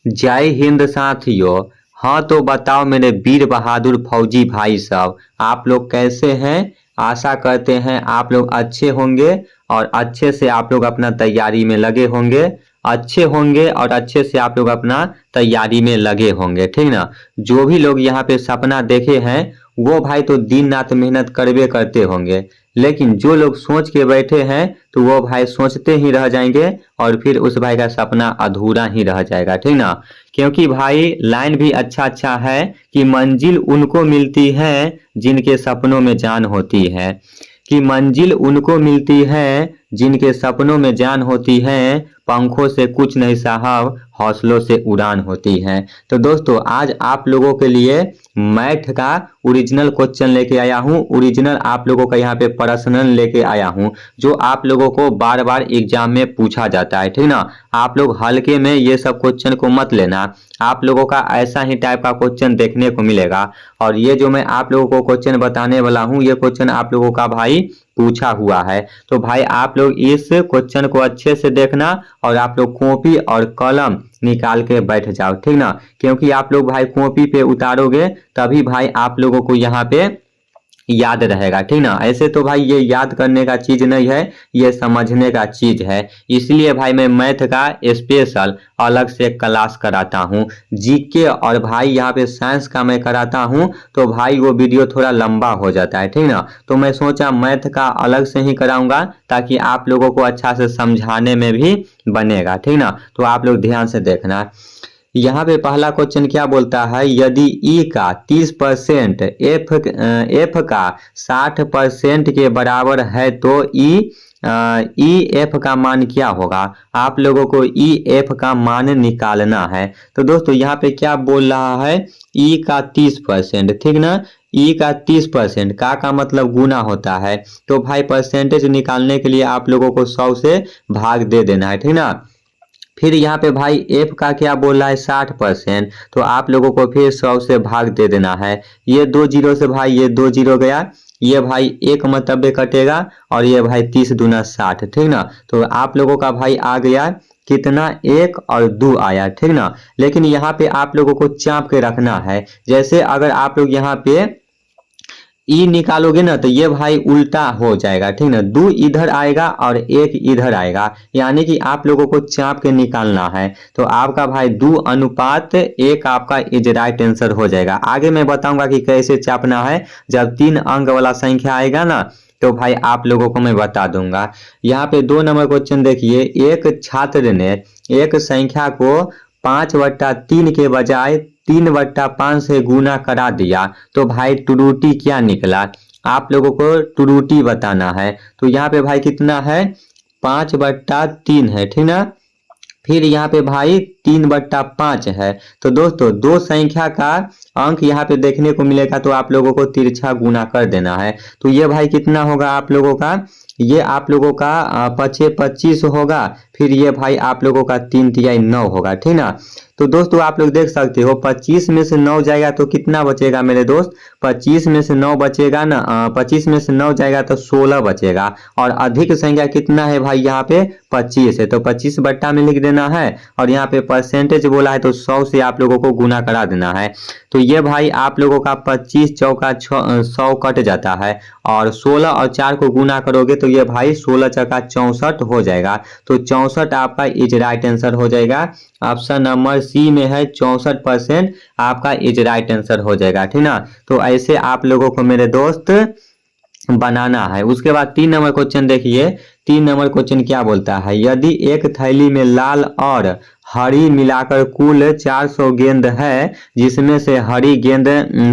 जय हिंद साथियों। हाँ तो बताओ मेरे वीर बहादुर फौजी भाई साहब, आप लोग कैसे हैं। आशा करते हैं आप लोग अच्छे होंगे और अच्छे से आप लोग अपना तैयारी में लगे होंगे। अच्छे होंगे और अच्छे से आप लोग अपना तैयारी में लगे होंगे, ठीक ना। जो भी लोग यहाँ पे सपना देखे हैं वो भाई तो दिन रात मेहनत करबे करते होंगे, लेकिन जो लोग सोच के बैठे हैं तो वो भाई सोचते ही रह जाएंगे और फिर उस भाई का सपना अधूरा ही रह जाएगा, ठीक ना। क्योंकि भाई लाइन भी अच्छा है कि मंजिल उनको मिलती है जिनके सपनों में जान होती है, कि मंजिल उनको मिलती है जिनके सपनों में जान होती है। पंखों से कुछ नहीं साहब, हौसलों से उड़ान होती है। तो दोस्तों आज आप लोगों के लिए मैथ का ओरिजिनल क्वेश्चन लेके आया हूँ। ओरिजिनल आप लोगों का यहाँ पे पर्सनल लेके आया हूँ, जो आप लोगों को बार बार एग्जाम में पूछा जाता है, ठीक ना। आप लोग हल्के में ये सब क्वेश्चन को मत लेना, आप लोगों का ऐसा ही टाइप का क्वेश्चन देखने को मिलेगा। और ये जो मैं आप लोगों को क्वेश्चन बताने वाला हूँ, ये क्वेश्चन आप लोगों का भाई पूछा हुआ है। तो भाई आप लोग इस क्वेश्चन को अच्छे से देखना और आप लोग कॉपी और कलम निकाल के बैठ जाओ, ठीक ना। क्योंकि आप लोग भाई कॉपी पे उतारोगे तभी भाई आप लोगों को यहाँ पे याद रहेगा, ठीक ना। ऐसे तो भाई ये याद करने का चीज नहीं है, ये समझने का चीज है। इसलिए भाई मैं मैथ का स्पेशल अलग से क्लास कराता हूँ। जीके और भाई यहाँ पे साइंस का मैं कराता हूँ, तो भाई वो वीडियो थोड़ा लंबा हो जाता है, ठीक ना। तो मैं सोचा मैथ का अलग से ही कराऊंगा ताकि आप लोगों को अच्छा से समझाने में भी बनेगा, ठीक ना। तो आप लोग ध्यान से देखना। यहाँ पे पहला क्वेश्चन क्या बोलता है, यदि ई का 30% एफ का 60% के बराबर है तो ई एफ का मान क्या होगा। आप लोगों को ई एफ का मान निकालना है। तो दोस्तों यहाँ पे क्या बोल रहा है, ई का 30%, ठीक ना। ई का 30% का मतलब गुना होता है। तो भाई परसेंटेज निकालने के लिए आप लोगों को 100 से भाग दे देना है, ठीक ना। फिर यहाँ पे भाई एफ का क्या बोल रहा है 60%, तो आप लोगों को फिर 100 से भाग दे देना है। ये 2 जीरो से भाई ये 2 जीरो गया, ये भाई एक मतलब कटेगा और ये भाई 30 दूना 60, ठीक ना। तो आप लोगों का भाई आ गया कितना, 1 और 2 आया, ठीक ना। लेकिन यहाँ पे आप लोगों को चाप के रखना है। जैसे अगर आप लोग यहाँ पे ई निकालोगे ना तो ये भाई उल्टा हो जाएगा, ठीक ना। 2 इधर आएगा और 1 इधर आएगा, यानी कि आप लोगों को चाप के निकालना है। तो आपका भाई 2:1 आपका इज राइट आंसर हो जाएगा। आगे मैं बताऊंगा कि कैसे चापना है। जब 3 अंक वाला संख्या आएगा ना तो भाई आप लोगों को मैं बता दूंगा। यहाँ पे 2 नंबर क्वेश्चन देखिए, एक छात्र ने एक संख्या को 5/3 के बजाय 3/5 से गुना करा दिया, तो भाई त्रुटि क्या निकला। आप लोगों को त्रुटि बताना है। तो यहाँ पे भाई कितना है, 5/3 है, ठीक ना। फिर यहाँ पे भाई 3/5 है। तो दोस्तों दो संख्या का अंक यहाँ पे देखने को मिलेगा, तो आप लोगों को तिरछा गुना कर देना है। तो ये भाई कितना होगा आप लोगों का, ये आप लोगों का 25 होगा। फिर ये भाई आप लोगों का 3×9 होगा, ठीक ना। तो दोस्तों आप लोग देख सकते हो 25 में से 9 जाएगा तो कितना बचेगा मेरे दोस्त, 25 में से 9 बचेगा ना, 25 में से 9 जाएगा तो 16 बचेगा। और अधिक संख्या कितना है भाई, यहाँ पे 25 है, तो 25 बट्टा में लिख देना है। और यहाँ पे परसेंटेज बोला है तो 100 से आप लोगों को गुना करा देना है। तो ये भाई आप लोगों का 25 चौका 100 कट जाता है, और 16 और 4 को गुना करोगे तो ये भाई 16 चौका 64 हो जाएगा। तो 64 आपका इज राइट आंसर हो जाएगा। ऑप्शन नंबर सी में है 64% आपका इज राइट आंसर हो जाएगा, ठीक ना। तो ऐसे आप लोगों को मेरे दोस्त बनाना है। उसके बाद 3 नंबर क्वेश्चन देखिए। 3 नंबर क्वेश्चन क्या बोलता है, यदि एक थैली में लाल और हरी मिलाकर कुल 400 गेंद है, जिसमें से हरी गेंद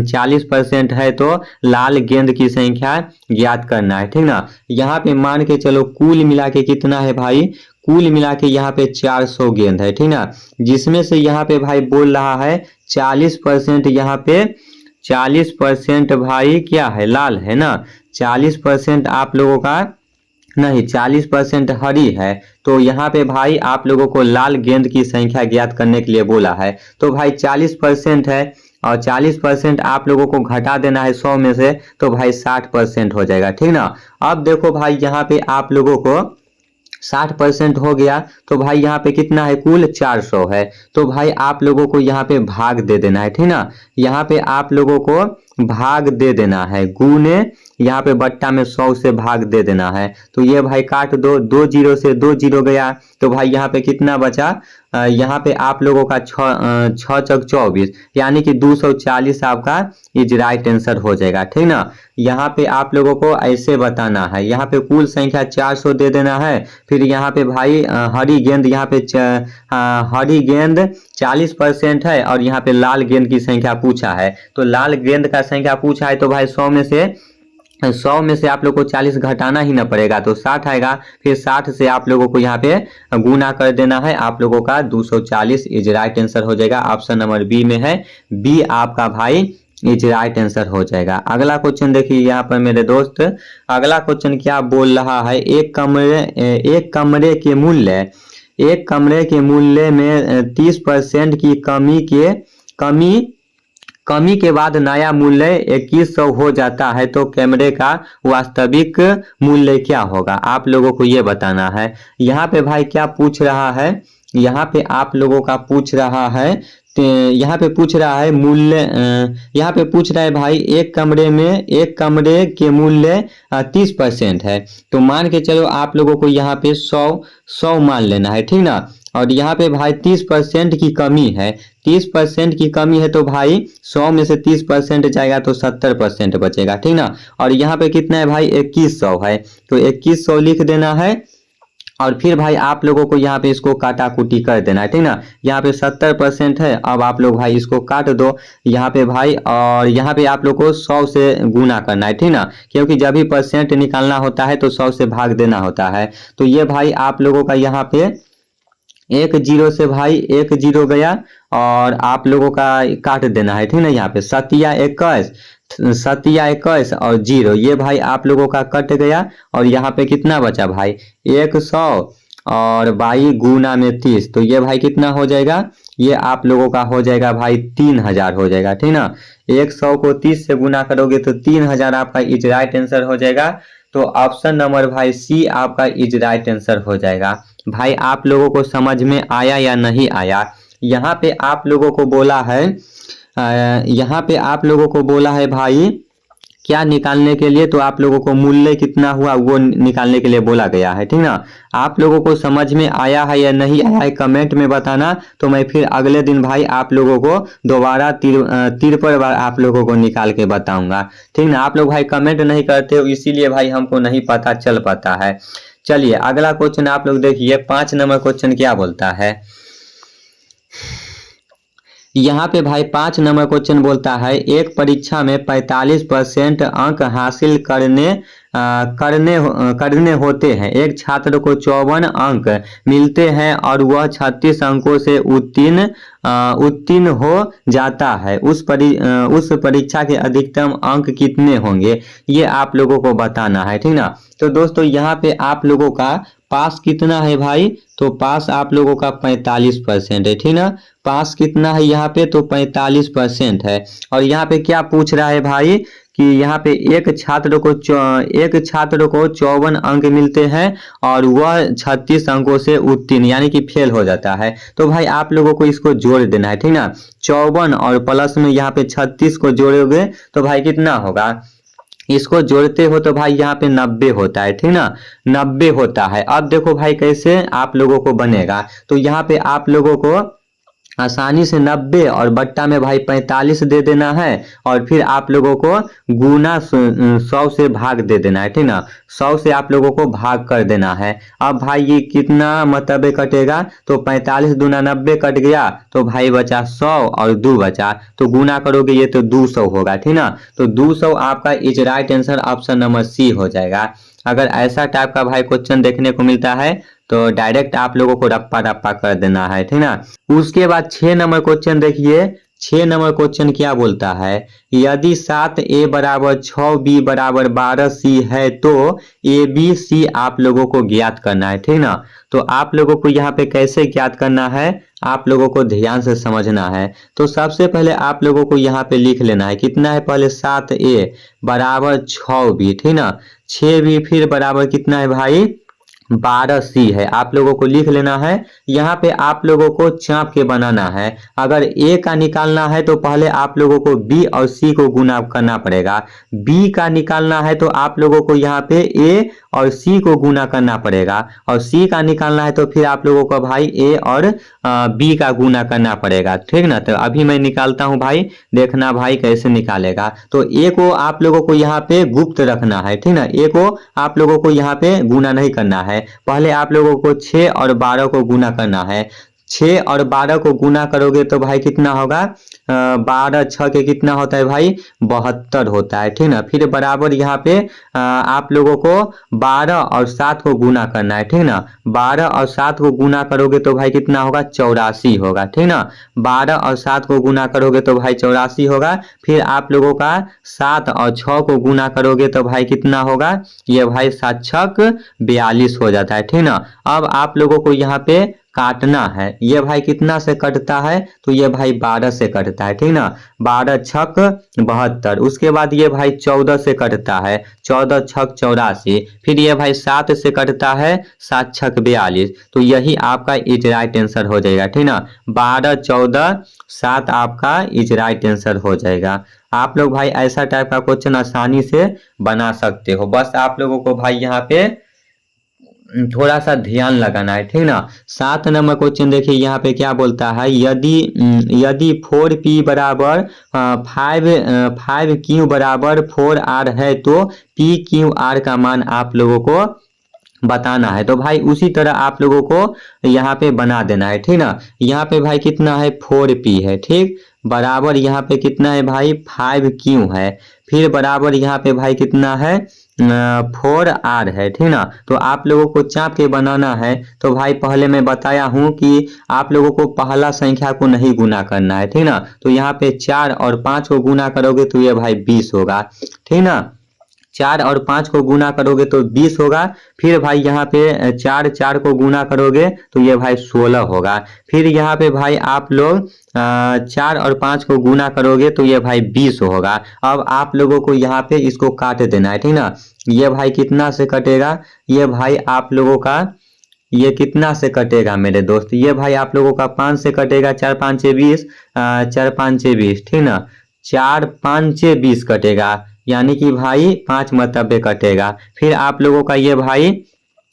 40% है, तो लाल गेंद की संख्या ज्ञात करना है, ठीक ना। यहाँ पे मान के चलो कुल मिला के कितना है भाई, कुल मिला के यहाँ पे 400 गेंद है, ठीक ना। जिसमें से यहाँ पे भाई बोल रहा है 40% यहाँ पे 40% भाई क्या है, लाल है ना। 40% आप लोगों का नहीं, 40% हरी है। तो यहाँ पे भाई आप लोगों को लाल गेंद की संख्या ज्ञात करने के लिए बोला है। तो भाई 40% है और 40% आप लोगों को घटा देना है 100 में से, तो भाई 60% हो जाएगा, ठीक ना। अब देखो भाई यहाँ पे आप लोगों को 60% हो गया तो भाई यहाँ पे कितना है, कुल 400 है। तो भाई आप लोगों को यहाँ पे भाग दे देना है, ठीक ना। यहाँ पे आप लोगों को भाग दे देना है, गुने यहाँ पे बट्टा में 100 से भाग दे देना है। तो ये भाई काट दो, 2 जीरो से 2 जीरो गया तो भाई यहाँ पे कितना बचा, यहाँ पे आप लोगों का 6 चौक 24 यानी कि 240 आपका इज राइट आंसर हो जाएगा, ठीक ना। यहाँ पे आप लोगों को ऐसे बताना है, यहाँ पे कुल संख्या 400 दे देना है। फिर यहाँ पे भाई हरी गेंद, यहाँ पे हरी गेंद 40% है और यहाँ पे लाल गेंद की संख्या पूछा है। तो लाल गेंद का संख्या पूछा है तो भाई 100 में से आप लोग को 40 घटाना ही ना पड़ेगा तो 60 आएगा। फिर 60 से आप लोगों को यहाँ पे गुना कर देना है, आप लोगों का 240 इज राइट आंसर हो जाएगा। ऑप्शन नंबर बी में है, बी आपका भाई इज राइट आंसर हो जाएगा। अगला क्वेश्चन देखिए यहाँ पर मेरे दोस्त, अगला क्वेश्चन क्या बोल रहा है, एक कमरे के मूल्य में 30% की कमी के बाद नया मूल्य 2100 हो जाता है तो कमरे का वास्तविक मूल्य क्या होगा, आप लोगों को ये बताना है। यहाँ पे भाई क्या पूछ रहा है, यहाँ पे आप लोगों का पूछ रहा है, यहाँ पे पूछ रहा है मूल्य, यहाँ पे पूछ रहा है भाई एक कमरे के मूल्य 30% है। तो मान के चलो आप लोगों को यहाँ पे 100 मान लेना है, ठीक ना। और यहाँ पे भाई 30% की कमी है, 30% की कमी है तो भाई 100 में से 30% जाएगा तो 70% बचेगा, ठीक ना। और यहाँ पे कितना है भाई 2100 है तो 2100 लिख देना है। और फिर भाई आप लोगों को यहाँ पे इसको काटा कुटी कर देना है, ठीक ना। यहाँ पे 70% है, अब आप लोग भाई इसको काट दो यहाँ पे भाई, और यहाँ पे आप लोग को 100 से गुना करना है, ठीक ना, क्योंकि जब भी परसेंट निकालना होता है तो 100 से भाग देना होता है। तो ये भाई आप लोगों का यहाँ पे 1 जीरो से भाई 1 जीरो गया और आप लोगों का काट देना है, ठीक ना। यहाँ पे 7 या 21 और जीरो, ये भाई आप लोगों का कट गया और यहाँ पे कितना बचा भाई 100 और भाई गुना में 30, तो ये भाई कितना हो जाएगा, ये आप लोगों का हो जाएगा भाई 3000 हो जाएगा, ठीक ना। 100 को 30 से गुना करोगे तो 3000 आपका इज राइट आंसर हो जाएगा। तो ऑप्शन नंबर भाई सी आपका इज राइट आंसर हो जाएगा। भाई आप लोगों को समझ में आया या नहीं आया। यहाँ पे आप लोगों को बोला है, यहाँ पे आप लोगों को बोला है भाई क्या निकालने के लिए, तो आप लोगों को मूल्य कितना हुआ वो निकालने के लिए बोला गया है, ठीक ना। आप लोगों को समझ में आया है या नहीं आया है कमेंट में बताना, तो मैं फिर अगले दिन भाई आप लोगों को दोबारा तिरपन बार आप लोगों को निकाल के बताऊंगा, ठीक ना। आप लोग भाई कमेंट नहीं करते हो इसीलिए भाई हमको नहीं पता चल पाता है। चलिए अगला क्वेश्चन आप लोग देखिए, 5 नंबर क्वेश्चन क्या बोलता है। यहाँ पे भाई 5 नंबर क्वेश्चन बोलता है एक परीक्षा में 45% अंक हासिल करने होते हैं, एक छात्र को 54 अंक मिलते हैं और वह 36 अंकों से उत्तीर्ण हो जाता है, उस परीक्षा के अधिकतम अंक कितने होंगे, ये आप लोगों को बताना है, ठीक ना। तो दोस्तों यहाँ पे आप लोगों का पास कितना है भाई, तो पास आप लोगों का 45% है, ठीक ना। पास कितना है यहाँ पे, तो 45% है। और यहाँ पे क्या पूछ रहा है भाई कि यहाँ पे एक छात्र को 54 अंक मिलते हैं और वह 36 अंकों से उत्तीर्ण यानी कि फेल हो जाता है। तो भाई आप लोगों को इसको जोड़ देना है, ठीक ना। 54 और प्लस में यहाँ पे 36 को जोड़ोगे तो भाई कितना होगा, इसको जोड़ते हो तो भाई यहाँ पे 90 होता है, ठीक ना, 90 होता है। अब देखो भाई कैसे आप लोगों को बनेगा, तो यहाँ पे आप लोगों को आसानी से 90 और बट्टा में भाई 45 दे देना है और फिर आप लोगों को गुना 100 से भाग दे देना है, ठीक ना। 100 से आप लोगों को भाग कर देना है। अब भाई ये कितना मतलब कटेगा, तो 45 दूना 90 कट गया तो भाई बचा 100 और 2 बचा, तो गुना करोगे ये तो 200 होगा, ठीक ना। तो 200 आपका is right answer option number C हो जाएगा। अगर ऐसा टाइप का भाई क्वेश्चन देखने को मिलता है तो डायरेक्ट आप लोगों को रप्पा रप्पा कर देना है, ठीक ना। उसके बाद 6 नंबर क्वेश्चन देखिए, 6 नंबर क्वेश्चन क्या बोलता है, यदि 7a बराबर 6b बराबर 12c है तो ABC आप लोगों को ज्ञात करना है, ठीक ना। तो आप लोगों को यहाँ पे कैसे ज्ञात करना है आप लोगों को ध्यान से समझना है। तो सबसे पहले आप लोगों को यहाँ पे लिख लेना है कितना है, पहले 7a बराबर 6b, ठीक ना, 6b फिर बराबर कितना है भाई 12C है, आप लोगों को लिख लेना है। यहाँ पे आप लोगों को चाप के बनाना है। अगर A का निकालना है तो पहले आप लोगों को B और C को गुना करना पड़ेगा। B का निकालना है तो आप लोगों को यहाँ पे A और C को गुना करना पड़ेगा, और C का निकालना है तो फिर आप लोगों को भाई A और B का गुना करना पड़ेगा, ठीक ना। तो अभी मैं निकालता हूँ भाई, देखना भाई कैसे निकालेगा। तो A को आप लोगों को यहाँ पे गुप्त रखना है, ठीक ना। A को आप लोगों को यहाँ पे गुना नहीं करना है। पहले आप लोगों को 6 और 12 को गुना करना है। 6 और 12 को गुना करोगे तो भाई कितना होगा, 12 6 के कितना होता है भाई, 72 होता है, ठीक ना। फिर बराबर यहाँ पे आप लोगों को 12 और 7 को गुना करना है, ठीक ना। 12 और 7 को गुना करोगे तो भाई कितना होगा, 84 होगा, ठीक ना। 12 और 7 को गुना करोगे तो भाई 84 होगा। फिर आप लोगों का 7 और 6 को गुना करोगे तो भाई कितना होगा, ये भाई 7 छक 42 हो जाता है, ठीक ना। अब आप लोगों को यहाँ पे काटना है। ये भाई कितना से कटता है, तो ये भाई 12 से कटता है, ठीक ना। 12 छक 72, उसके बाद ये भाई 14 से कटता है, 14 छक 84। फिर ये भाई 7 से कटता है, 7 छक 42। तो यही आपका इज राइट आंसर हो जाएगा, ठीक ना। 12 14 7 आपका इज राइट आंसर हो जाएगा। आप लोग भाई ऐसा टाइप का क्वेश्चन आसानी से बना सकते हो। बस आप लोगों को भाई यहाँ पे थोड़ा सा ध्यान लगाना है, ठीक ना। 7 नंबर क्वेश्चन देखिए, यहाँ पे क्या बोलता है, यदि 4P बराबर 5Q बराबर 4R है तो PQR का मान आप लोगों को बताना है। तो भाई उसी तरह आप लोगों को यहाँ पे बना देना है, ठीक ना। यहाँ पे भाई कितना है, 4P है, ठीक, बराबर यहाँ पे कितना है भाई, 5Q है। फिर बराबर यहाँ पे भाई कितना है, 4R है, ठीक ना। तो आप लोगों को चाप के बनाना है। तो भाई पहले मैं बताया हूँ कि आप लोगों को पहला संख्या को नहीं गुना करना है, ठीक ना। तो यहाँ पे 4 और 5 को गुना करोगे तो ये भाई 20 होगा, ठीक ना। 4 और 5 को गुना करोगे तो 20 होगा। फिर भाई यहाँ पे 4 4 को गुना करोगे तो ये भाई 16 होगा। फिर यहाँ पे भाई आप लोग 4 और 5 को गुना करोगे तो ये भाई 20 होगा। अब आप लोगों को यहाँ पे इसको काट देना है, ठीक ना। ये भाई कितना से कटेगा, ये भाई आप लोगों का ये कितना से कटेगा मेरे दोस्त, ये भाई आप लोगों का 5 से कटेगा, 4 5 6 20, 4 5 6 20, ठीक ना। 4 5 6 20 कटेगा, यानी कि भाई 5 मतबे कटेगा। फिर आप लोगों का ये भाई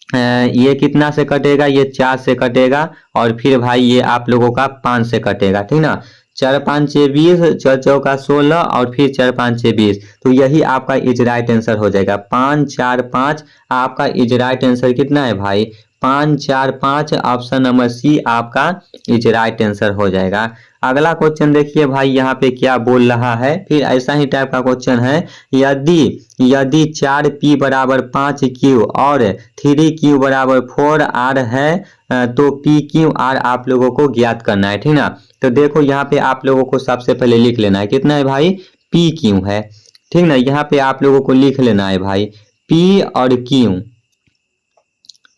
ये कितना से कटेगा, ये 4 से कटेगा, और फिर भाई ये आप लोगों का 5 से कटेगा, ठीक ना। 4 5 6 20, 4 चौका 16, और फिर 4 5 6 20। तो यही आपका इज राइट आंसर हो जाएगा। 5 4 5 आपका इज राइट आंसर कितना है भाई, 5 4 5, ऑप्शन नंबर सी आपका इज राइट आंसर हो जाएगा। अगला क्वेश्चन देखिए भाई यहाँ पे क्या बोल रहा है, फिर ऐसा ही टाइप का क्वेश्चन है, यदि 4P बराबर 5Q और 3Q बराबर 4R है तो PQR आप लोगों को ज्ञात करना है, ठीक ना। तो देखो यहाँ पे आप लोगों को सबसे पहले लिख लेना है, कितना है भाई, PQ है, ठीक ना। यहाँ पे आप लोगों को लिख लेना है भाई P और Q,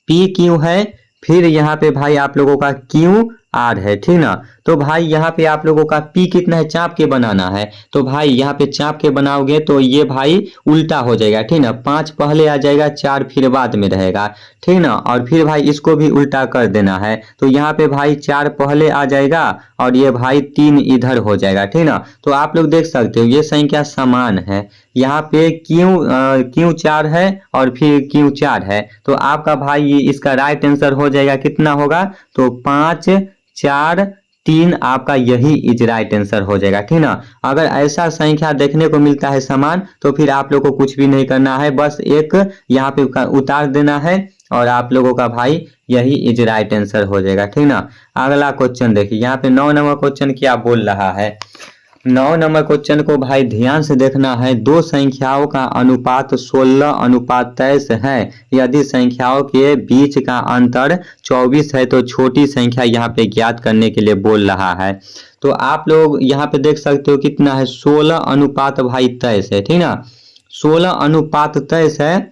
PQ है। फिर यहाँ पे भाई आप लोगों का QR है, ठीक ना। तो भाई यहाँ पे आप लोगों का P कितना है, चाप के बनाना है। तो भाई यहाँ पे चाप के बनाओगे तो ये भाई उल्टा हो जाएगा, ठीक ना। 5 पहले आ जाएगा, 4 फिर बाद में रहेगा, ठीक ना। और फिर भाई इसको भी उल्टा कर देना है। तो यहाँ पे भाई 4 पहले आ जाएगा और ये भाई 3 इधर हो जाएगा, ठीक ना। तो आप लोग देख सकते हो ये संख्या समान है। यहाँ पे Q 4 है और फिर Q 4 है। तो आपका भाई ये इसका राइट आंसर हो जाएगा, कितना होगा, तो 5 4 3 आपका यही इज राइट आंसर हो जाएगा, ठीक ना। अगर ऐसा संख्या देखने को मिलता है समान तो फिर आप लोगों को कुछ भी नहीं करना है, बस एक यहाँ पे उतार देना है और आप लोगों का भाई यही इज राइट आंसर हो जाएगा, ठीक ना। अगला क्वेश्चन देखिए, यहाँ पे 9 नंबर क्वेश्चन क्या बोल रहा है। 9 नंबर क्वेश्चन को भाई ध्यान से देखना है। दो संख्याओं का अनुपात 16:23 है। यदि संख्याओं के बीच का अंतर 24 है तो छोटी संख्या यहाँ पे ज्ञात करने के लिए बोल रहा है। तो आप लोग यहाँ पे देख सकते हो कितना है, 16:23 है, ठीक ना। 16:23 है।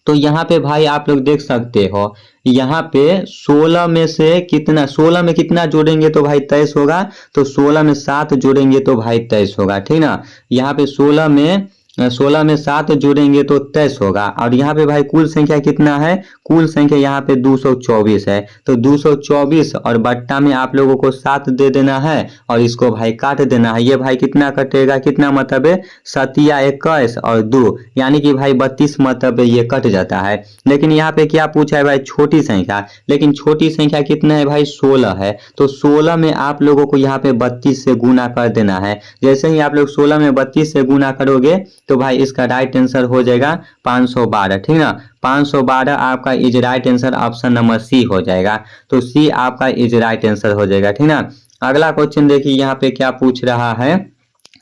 तो यहाँ पे भाई आप लोग देख सकते हो, यहाँ पे 16 में से कितना, 16 में कितना जोड़ेंगे तो भाई 23 होगा। तो 16 में 7 जोड़ेंगे तो भाई 23 होगा, ठीक ना। यहाँ पे 16 में 16 में 7 जोड़ेंगे तो 23 होगा। और यहाँ पे भाई कुल संख्या कितना है, कुल संख्या यहाँ पे 224 है। तो 224 और बट्टा में आप लोगों को 7 दे देना है और इसको भाई काट देना है। ये भाई कितना कटेगा, कितना मतलब है 7 और 2 यानी कि भाई 32 मतलब ये कट जाता है। लेकिन यहाँ पे क्या पूछा है भाई, छोटी संख्या। लेकिन छोटी संख्या कितना है भाई, 16 है। तो 16 में आप लोगों को यहाँ पे 32 से गुना कर देना है। जैसे ही आप लोग 16 में 32 से गुना करोगे तो भाई इसका राइट आंसर हो जाएगा 512, ठीक ना। 512 आपका is right answer, option number C हो जाएगा। तो सी आपका इज राइट आंसर हो जाएगा, ठीक ना। अगला क्वेश्चन देखिए यहाँ पे क्या पूछ रहा है,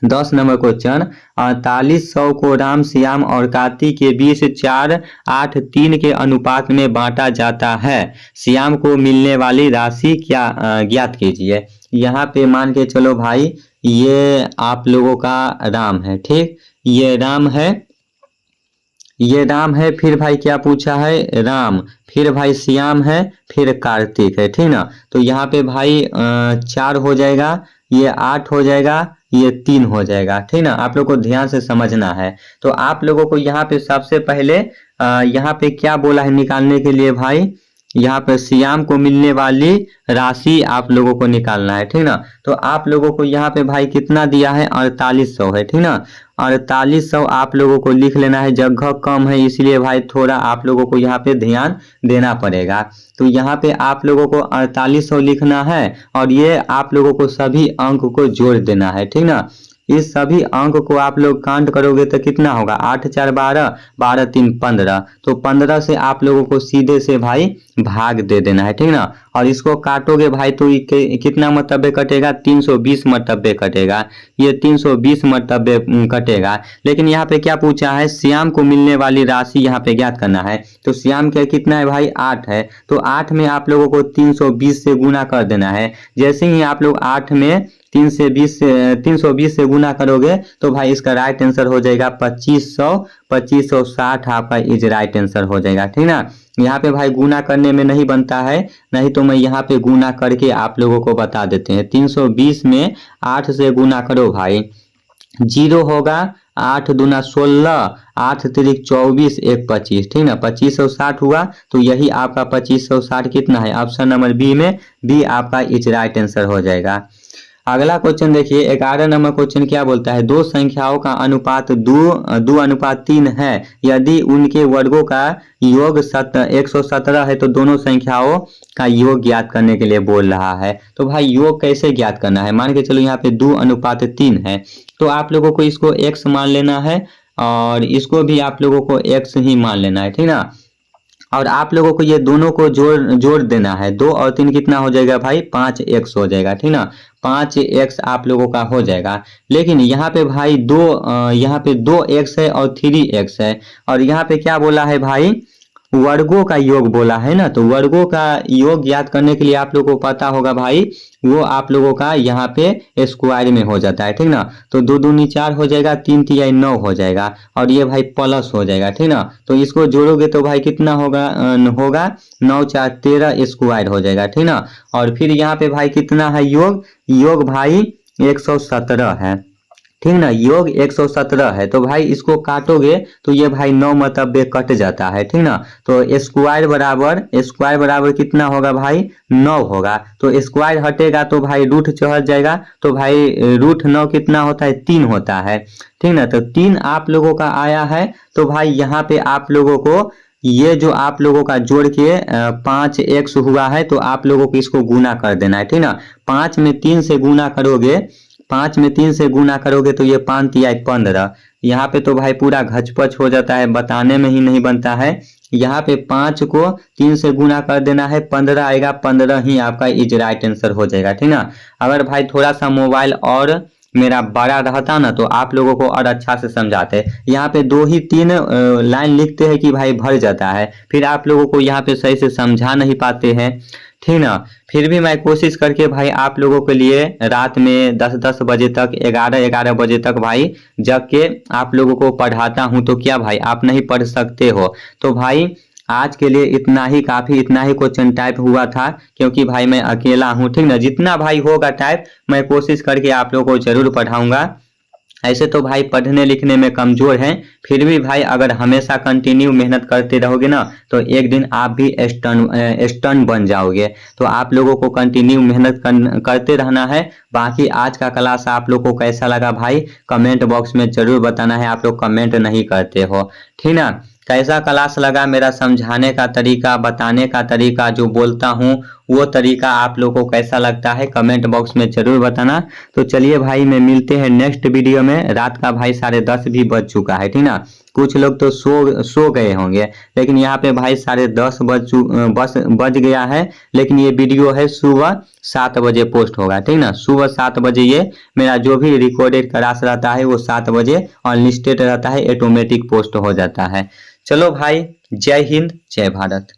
10 नंबर क्वेश्चन। 4800 को राम, श्याम और कार्तिक के बीच 4, 8, 3 के अनुपात में बांटा जाता है। श्याम को मिलने वाली राशि क्या ज्ञात कीजिए। यहाँ पे मान के चलो भाई ये आप लोगों का राम है, ठीक, ये राम है, ये राम है। फिर भाई क्या पूछा है, राम, फिर भाई श्याम है, फिर कार्तिक है, ठीक ना। तो यहाँ पे भाई 4 हो जाएगा, ये 8 हो जाएगा, ये 3 हो जाएगा, ठीक ना। आप लोग को ध्यान से समझना है। तो आप लोगों को यहाँ पे सबसे पहले यहाँ पे क्या बोला है निकालने के लिए भाई, यहाँ पे श्याम को मिलने वाली राशि आप लोगों को निकालना है, ठीक ना। तो आप लोगों को यहाँ पे भाई कितना दिया है, 4800 है, ठीक ना। 4800 आप लोगों को लिख लेना है, जगह कम है इसलिए भाई थोड़ा आप लोगों को यहाँ पे ध्यान देना पड़ेगा। तो यहाँ पे आप लोगों को 4800 लिखना है और ये आप लोगों को सभी अंक को जोड़ देना है, ठीक ना। इस सभी अंक को आप लोग काउंट करोगे तो कितना होगा, 8 4 12, 12 3 15। तो 15 से आप लोगों को सीधे से भाई भाग दे देना है, ठीक ना। और इसको काटोगे भाई तो कितना मरतबे कटेगा, 320 मरतबे कटेगा, ये 320 मरतबे कटेगा। लेकिन यहाँ पे क्या पूछा है, श्याम को मिलने वाली राशि यहाँ पे ज्ञात करना है। तो श्याम का कितना है भाई, 8 है। तो 8 में आप लोगों को 320 से गुना कर देना है। जैसे ही आप लोग 8 में 320 से गुना करोगे तो भाई इसका राइट आंसर हो जाएगा 2560 आपका इज राइट आंसर हो जाएगा, ठीक ना। यहाँ पे भाई गुना करने में नहीं बनता है, नहीं तो मैं यहाँ पे गुना करके आप लोगों को बता देते हैं। 320 में 8 से गुना करो भाई, 0 होगा, 8 दूना 16, 8 तिरिक 24, 1 25, ठीक ना। 2560 हुआ। तो यही आपका 2560 कितना है, ऑप्शन नंबर बी में बी आपका इज राइट आंसर हो जाएगा। अगला क्वेश्चन देखिए, 11 नंबर क्वेश्चन क्या बोलता है, दो संख्याओं का अनुपात 2:3 है। यदि उनके वर्गों का योग 117 है तो दोनों संख्याओं का योग ज्ञात करने के लिए बोल रहा है। तो भाई योग कैसे ज्ञात करना है, मान के चलो यहाँ पे 2:3 है तो आप लोगों को इसको x मान लेना है और इसको भी आप लोगों को x ही मान लेना है, ठीक ना। और आप लोगों को ये दोनों को जोड़ देना है। 2 और 3 कितना हो जाएगा भाई, 5x हो जाएगा, ठीक ना। 5x आप लोगों का हो जाएगा। लेकिन यहाँ पे भाई यहाँ पे 2x है और 3x है और यहाँ पे क्या बोला है भाई, वर्गों का योग बोला है ना। तो वर्गों का योग ज्ञात करने के लिए आप लोगों को पता होगा भाई, वो आप लोगों का यहाँ पे स्क्वायर में हो जाता है, ठीक ना। तो 2 दूनी 4 हो जाएगा, 3 तिहाई 9 हो जाएगा और ये भाई प्लस हो जाएगा, ठीक ना। तो इसको जोड़ोगे तो भाई कितना होगा, 9 4 13 स्क्वायर हो जाएगा, ठीक ना। और फिर यहाँ पे भाई कितना है योग भाई 117 है, ठीक ना। योग 117 है। तो भाई इसको काटोगे तो ये भाई 9 मतलब कट जाता है, ठीक ना। तो स्क्वायर बराबर कितना होगा भाई, 9 होगा। तो स्क्वायर हटेगा तो भाई रूट चढ़ जाएगा। तो भाई रूट 9 कितना होता है, 3 होता है, ठीक ना। तो 3 आप लोगों का आया है। तो भाई यहाँ पे आप लोगों को ये जो आप लोगों का जोड़ के 5x हुआ है तो आप लोगों को इसको गुना कर देना है, ठीक ना। 5 में 3 से गुना करोगे, 5 में 3 से गुना करोगे तो ये 5 तिहाई 15। यहाँ पे तो भाई पूरा घचपच हो जाता है, बताने में ही नहीं बनता है। यहाँ पे 5 को 3 से गुना कर देना है, 15 आएगा, 15 ही आपका इज राइट आंसर हो जाएगा, ठीक ना। अगर भाई थोड़ा सा मोबाइल और मेरा बड़ा रहता ना तो आप लोगों को और अच्छा से समझाते। यहाँ पे 2 ही 3 लाइन लिखते हैं कि भाई भर जाता है, फिर आप लोगों को यहाँ पे सही से समझा नहीं पाते हैं, ठीक ना। फिर भी मैं कोशिश करके भाई आप लोगों के लिए रात में 10-10 बजे तक, 11-11 बजे तक भाई जग के आप लोगों को पढ़ाता हूँ। तो क्या भाई आप नहीं पढ़ सकते हो। तो भाई आज के लिए इतना ही काफी, इतना ही क्वेश्चन टाइप हुआ था क्योंकि भाई मैं अकेला हूँ, ठीक ना। जितना भाई होगा टाइप मैं कोशिश करके आप लोगों को जरूर पढ़ाऊंगा। ऐसे तो भाई पढ़ने लिखने में कमजोर हैं, फिर भी भाई अगर हमेशा कंटिन्यू मेहनत करते रहोगे ना तो एक दिन आप भी स्टन बन जाओगे। तो आप लोगों को कंटिन्यू मेहनत करते रहना है। बाकी आज का क्लास आप लोग को कैसा लगा भाई कमेंट बॉक्स में जरूर बताना है, आप लोग कमेंट नहीं करते हो, ठीक ना। कैसा क्लास लगा, मेरा समझाने का तरीका, बताने का तरीका, जो बोलता हूँ वो तरीका आप लोगों को कैसा लगता है कमेंट बॉक्स में जरूर बताना। तो चलिए भाई मैं मिलते हैं नेक्स्ट वीडियो में। रात का भाई 10:30 भी बज चुका है, ठीक ना। कुछ लोग तो सो गए होंगे, लेकिन यहाँ पे भाई 10:30 बज गया है। लेकिन ये वीडियो है सुबह 7 बजे पोस्ट होगा, ठीक ना। सुबह 7 बजे ये मेरा जो भी रिकॉर्डेड क्लास रहता है वो 7 बजे अनलिस्टेड रहता है, ऑटोमेटिक पोस्ट हो जाता है। चलो भाई, जय हिंद जय भारत।